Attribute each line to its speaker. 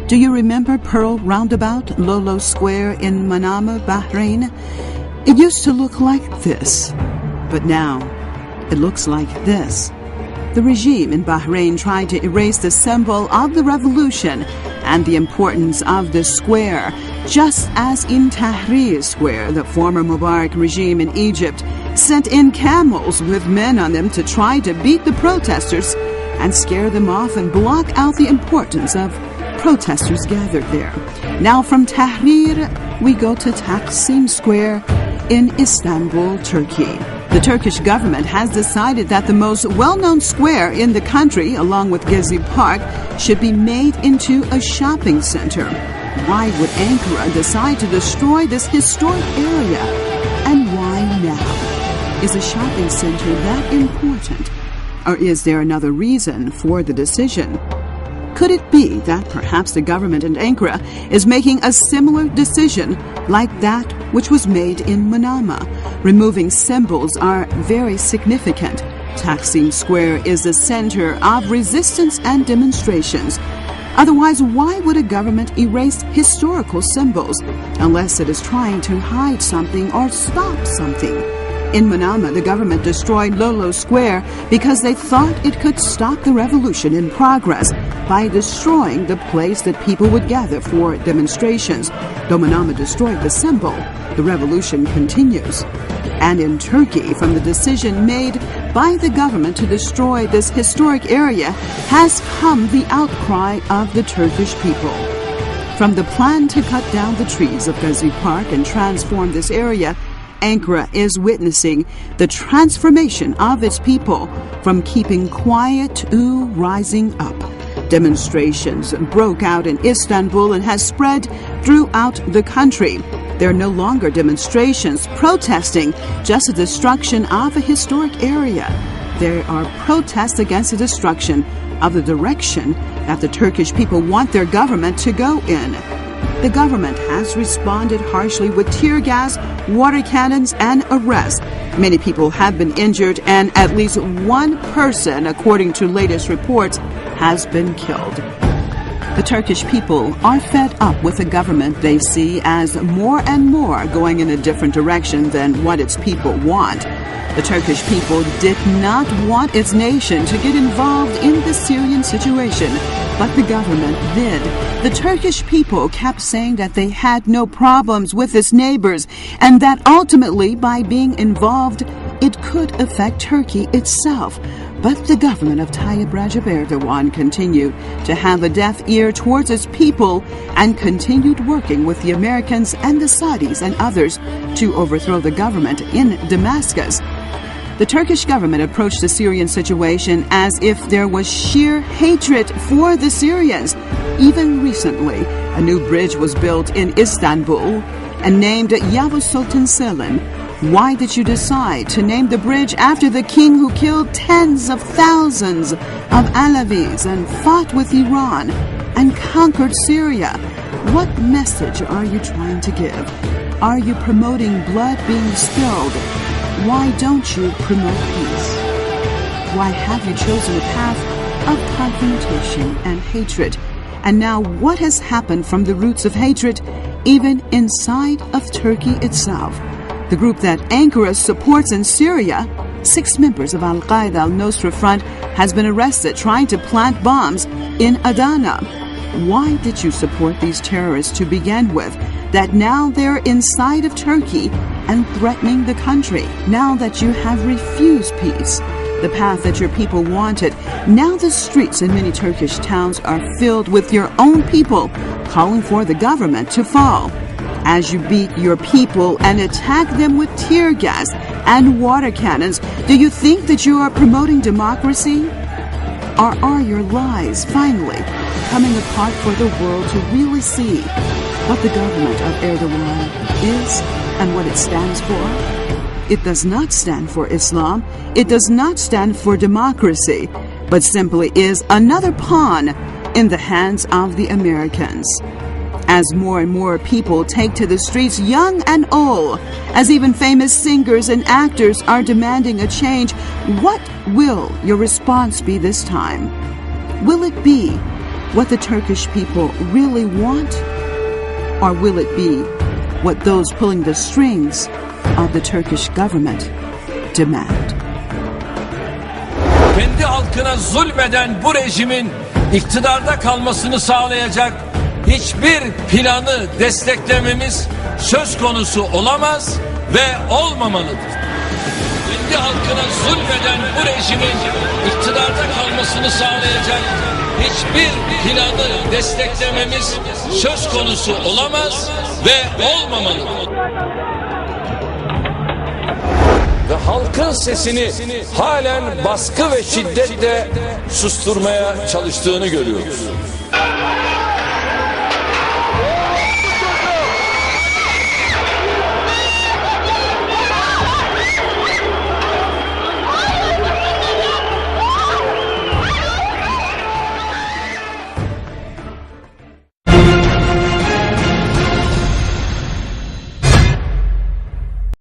Speaker 1: Do you remember Pearl Roundabout, Lolo Square in Manama, Bahrain? It used to look like this, but now it looks like this. The regime in Bahrain tried to erase the symbol of the revolution and the importance of the square, just as in Tahrir Square, the former Mubarak regime in Egypt sent in camels with men on them to try to beat the protesters and scare them off and block out the importance of protesters gathered there. Now from Tahrir, we go to Taksim Square in Istanbul, Turkey. The Turkish government has decided that the most well-known square in the country, along with Gezi Park, should be made into a shopping center. Why would Ankara decide to destroy this historic area? And why now? Is a shopping center that important? Or is there another reason for the decision? Could it be that perhaps the government in Ankara is making a similar decision like that which was made in Manama? Removing symbols are very significant. Taksim Square is the center of resistance and demonstrations. Otherwise, why would a government erase historical symbols unless it is trying to hide something or stop something? In Manama, the government destroyed Lolo Square because they thought it could stop the revolution in progress by destroying the place that people would gather for demonstrations. Though Manama destroyed the symbol, the revolution continues. And in Turkey, from the decision made by the government to destroy this historic area has come the outcry of the Turkish people. From the plan to cut down the trees of Gezi Park and transform this area, Ankara is witnessing the transformation of its people from keeping quiet to rising up. Demonstrations broke out in Istanbul and has spread throughout the country. There are no longer demonstrations protesting just the destruction of a historic area. There are protests against the destruction of the direction that the Turkish people want their government to go in. The government has responded harshly with tear gas, water cannons, and arrests. Many people have been injured, and at least one person, according to latest reports, has been killed. The Turkish people are fed up with a government they see as more and more going in a different direction than what its people want. The Turkish people did not want its nation to get involved in the Syrian situation, but the government did. The Turkish people kept saying that they had no problems with its neighbors and that ultimately, by being involved, it could affect Turkey itself. But the government of Tayyip Recep Erdogan continued to have a deaf ear towards its people and continued working with the Americans and the Saudis and others to overthrow the government in Damascus. The Turkish government approached the Syrian situation as if there was sheer hatred for the Syrians. Even recently, a new bridge was built in Istanbul and named Yavuz Sultan Selim. Why did you decide to name the bridge after the king who killed tens of thousands of Alavis and fought with Iran and conquered Syria? What message are you trying to give? Are you promoting blood being spilled? Why don't you promote peace? Why have you chosen a path of confrontation and hatred? And now what has happened from the roots of hatred even inside of Turkey itself? The group that Ankara supports in Syria, 6 members of Al-Qaeda al-Nasr Front, has been arrested trying to plant bombs in Adana. Why did you support these terrorists to begin with, that now they're inside of Turkey and threatening the country? Now that you have refused peace, the path that your people wanted, now the streets in many Turkish towns are filled with your own people calling for the government to fall. As you beat your people and attack them with tear gas and water cannons, do you think that you are promoting democracy? Or are your lies finally coming apart for the world to really see what the government of Erdogan is and what it stands for? It does not stand for Islam. It does not stand for democracy, but simply is another pawn in the hands of the Americans. As more and more people take to the streets, young and old, as even famous singers and actors are demanding a change, what will your response be this time? Will it be what the Turkish people really want? Or will it be what those pulling the strings of the Turkish government demand?
Speaker 2: Kendi halkına zulmeden bu rejimin iktidarda kalmasını sağlayacak hiçbir planı desteklememiz söz konusu olamaz ve olmamalıdır. Kendi halkına zulmeden bu rejimin iktidarda kalmasını sağlayacak hiçbir planı desteklememiz söz konusu olamaz ve olmamalıdır. Ve halkın sesini halen baskı ve şiddetle susturmaya çalıştığını görüyoruz.